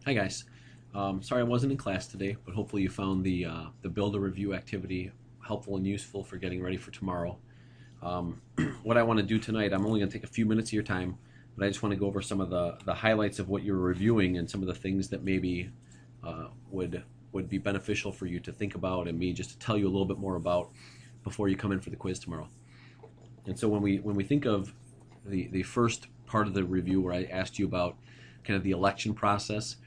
Hi guys. Sorry I wasn't in class today, but hopefully you found the build a review activity helpful and useful for getting ready for tomorrow. Um, what I want to do tonight, I'm only going to take a few minutes of your time, but I just want to go over some of the highlights of what you're reviewing and some of the things that maybe uh, would would be beneficial for you to think about and me just to tell you a little bit more about before you come in for the quiz tomorrow. And so when we think of the first part of the review where I asked you about kind of the election process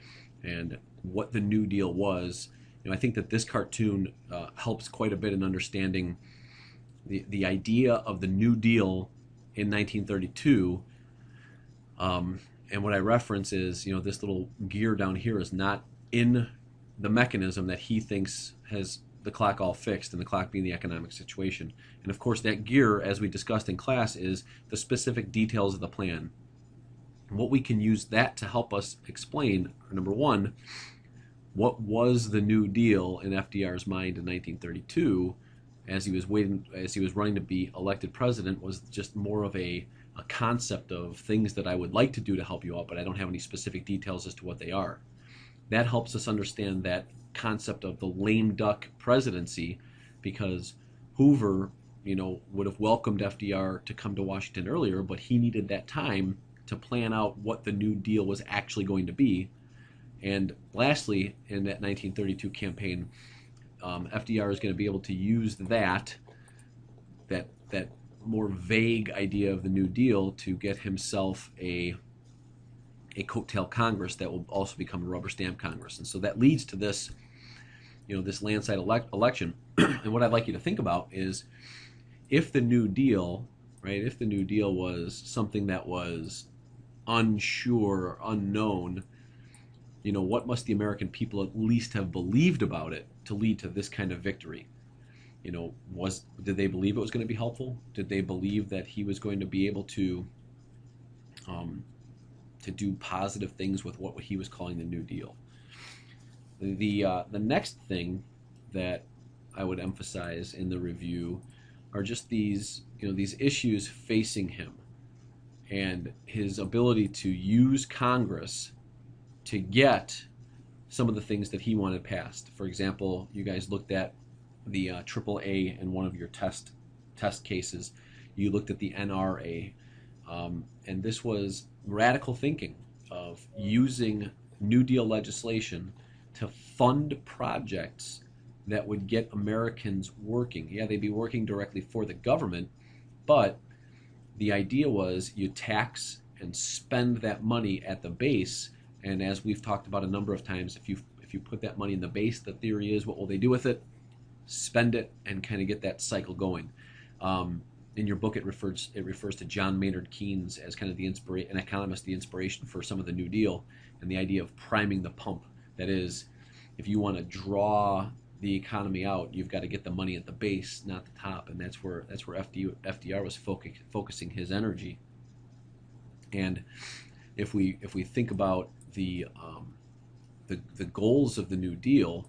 and what the New Deal was, I think that this cartoon helps quite a bit in understanding the idea of the New Deal in 1932. And what I reference is, this little gear down here is not in the mechanism that he thinks has the clock all fixed, and the clock being the economic situation. And of course, that gear, as we discussed in class, is the specific details of the plan. And what we can use that to help us explain, number one, what was the New Deal in FDR's mind in 1932 as he was running to be elected president, was just more of a concept of things that I would like to do to help you out, but I don't have any specific details as to what they are. That helps us understand that concept of the lame duck presidency, because Hoover, would have welcomed FDR to come to Washington earlier, but he needed that time to plan out what the New Deal was actually going to be. And lastly, in that 1932 campaign, FDR is going to be able to use that more vague idea of the New Deal to get himself a coattail Congress that will also become a rubber stamp Congress. And so that leads to this, this landslide election. And what I'd like you to think about is, if the New Deal, right, if the New Deal was something that was unsure, unknown, what must the American people at least have believed about it to lead to this kind of victory? Did they believe it was going to be helpful? Did they believe that he was going to be able to do positive things with what he was calling the New Deal? The next thing that I would emphasize in the review are just these issues facing him and his ability to use Congress to get some of the things that he wanted passed. For example, you guys looked at the AAA in one of your test cases. You looked at the NRA, and this was radical thinking of using New Deal legislation to fund projects that would get Americans working. Yeah, they'd be working directly for the government, but the idea was you tax and spend that money at the base. And as we've talked about a number of times, if you put that money in the base, the theory is, what will they do with it? Spend it and kind of get that cycle going. In your book, it refers to John Maynard Keynes as kind of an economist, the inspiration for some of the New Deal, and the idea of priming the pump. That is, if you want to draw the economy out, you've got to get the money at the base, not the top, and that's where FDR was focusing his energy. And if we think about the goals of the New Deal,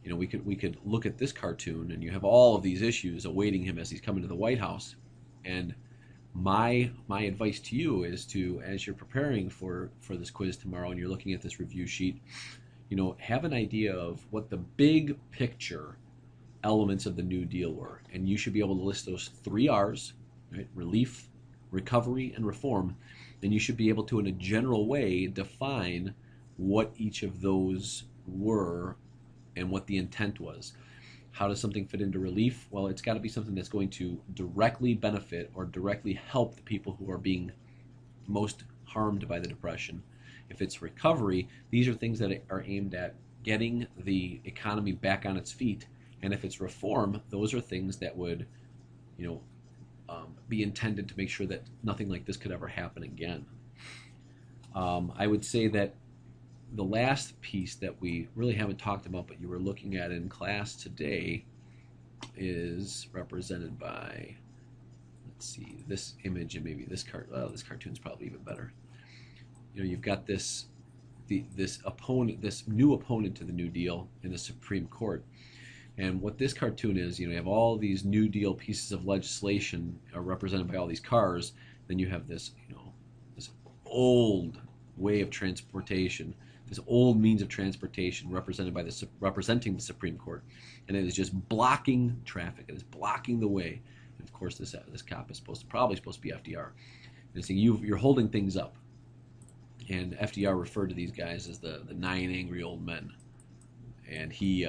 we could look at this cartoon, and you have all of these issues awaiting him as he's coming to the White House. And my advice to you is to, as you're preparing for this quiz tomorrow and you're looking at this review sheet, have an idea of what the big picture elements of the New Deal were, and you should be able to list those 3 R's, right? Relief, recovery, and reform. And you should be able to, in a general way, define what each of those were and what the intent was. How does something fit into relief? Well, it's got to be something that's going to directly benefit or directly help the people who are being most harmed by the Depression. If it's recovery, these are things that are aimed at getting the economy back on its feet. And if it's reform, those are things that would, be intended to make sure that nothing like this could ever happen again. I would say that the last piece that we really haven't talked about, but you were looking at in class today, is represented by, let's see, this image, and maybe this cartoon's probably even better. You've got this new opponent to the New Deal in the Supreme Court. And what this cartoon is, you have all these New Deal pieces of legislation are represented by all these cars. Then you have this, this old way of transportation, this old means of transportation representing the Supreme Court, and it is just blocking traffic. It is blocking the way. And of course, this cop is probably supposed to be FDR. And saying you're holding things up. And FDR referred to these guys as the 9 angry old men. And he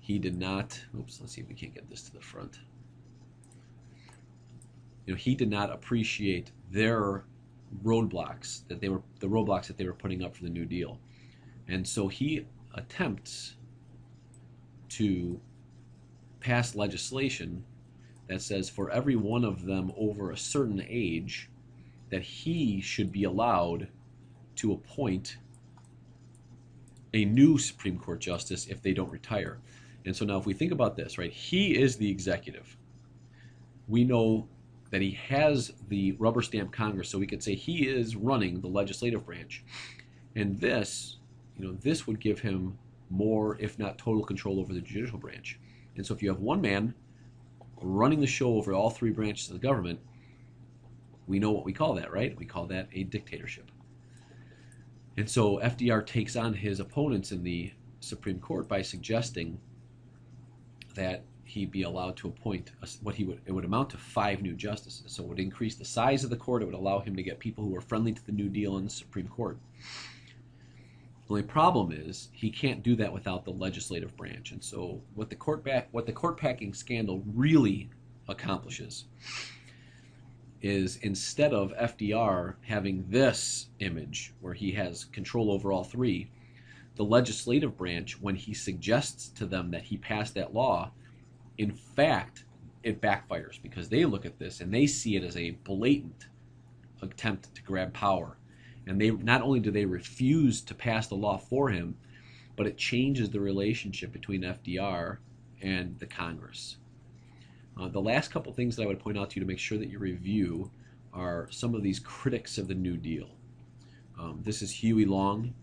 did not. Oops. Let's see if we can't get this to the front. He did not appreciate their roadblocks that they were putting up for the New Deal, and so he attempts to pass legislation that says for every one of them over a certain age that he should be allowed to appoint a new Supreme Court justice if they don't retire. And so now if we think about this, right, he is the executive. We know that he has the rubber stamp Congress, so we could say he is running the legislative branch. And this would give him more, if not total control over the judicial branch. And so if you have one man running the show over all 3 branches of the government, we know what we call that, right? We call that a dictatorship. And so FDR takes on his opponents in the Supreme Court by suggesting that he be allowed to appoint it would amount to 5 new justices. So it would increase the size of the court. It would allow him to get people who are friendly to the New Deal in the Supreme Court. The only problem is he can't do that without the legislative branch. And so what the court packing scandal really accomplishes is, instead of FDR having this image where he has control over all 3, the legislative branch, when he suggests to them that he passed that law, in fact, it backfires, because they look at this and they see it as a blatant attempt to grab power. And they not only do they refuse to pass the law for him, but it changes the relationship between FDR and the Congress. The last couple things that I would point out to you to make sure that you review are some of these critics of the New Deal. This is Huey Long,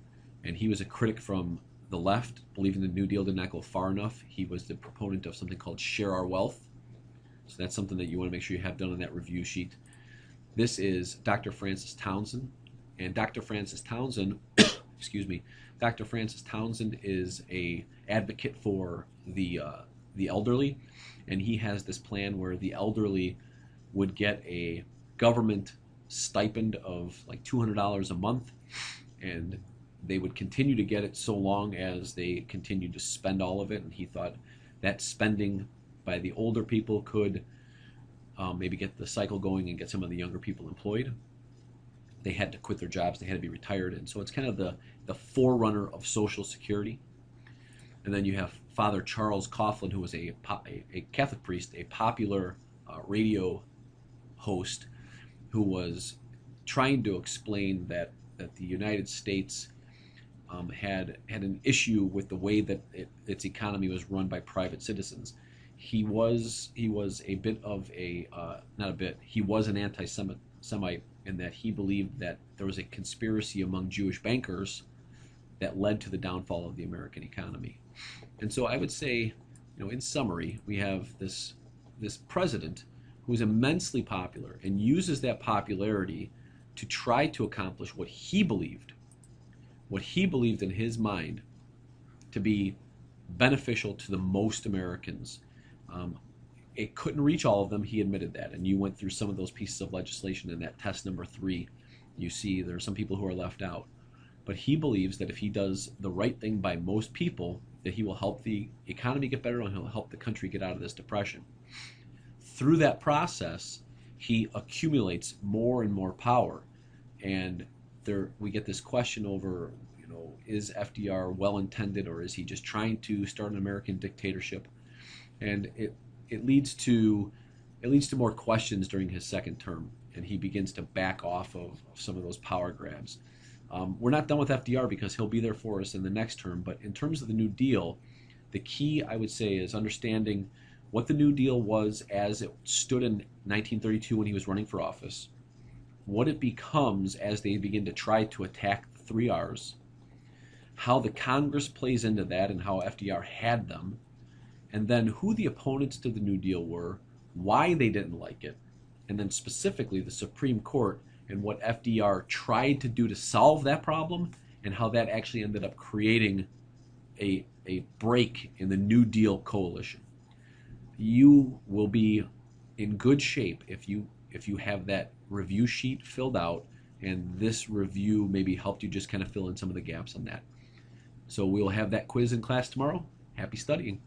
and he was a critic from the left, believing the New Deal did not go far enough. He was the proponent of something called Share Our Wealth. So that's something that you want to make sure you have done on that review sheet. This is Dr. Francis Townsend. And Dr. Francis Townsend, Dr. Francis Townsend is a advocate for the elderly, and he has this plan where the elderly would get a government stipend of like $200 a month, and they would continue to get it so long as they continued to spend all of it. And he thought that spending by the older people could maybe get the cycle going and get some of the younger people employed. They had to quit their jobs, they had to be retired, and so it's kind of the forerunner of Social Security. And then you have Father Charles Coughlin, who was a Catholic priest, a popular radio host, who was trying to explain that the United States had an issue with the way that its economy was run by private citizens. He was a bit of a he was an anti-Semite in that he believed that there was a conspiracy among Jewish bankers that led to the downfall of the American economy. And so I would say, in summary, we have this president who is immensely popular and uses that popularity to try to accomplish what he believed in his mind to be beneficial to the most Americans. It couldn't reach all of them, he admitted that, and you went through some of those pieces of legislation in that test number 3. You see there are some people who are left out. But he believes that if he does the right thing by most people, that he will help the economy get better and he'll help the country get out of this depression. Through that process, he accumulates more and more power. And we get this question over, is FDR well-intended, or is he just trying to start an American dictatorship? And it leads to more questions during his second term, and he begins to back off of some of those power grabs. We're not done with FDR because he'll be there for us in the next term, but in terms of the New Deal, the key, I would say, is understanding what the New Deal was as it stood in 1932 when he was running for office, what it becomes as they begin to try to attack the 3 R's, how the Congress plays into that and how FDR had them, and then who the opponents to the New Deal were, why they didn't like it, and then specifically the Supreme Court and what FDR tried to do to solve that problem, and how that actually ended up creating a break in the New Deal coalition. You will be in good shape if you have that review sheet filled out, and this review maybe helped you just kind of fill in some of the gaps on that. So we'll have that quiz in class tomorrow. Happy studying.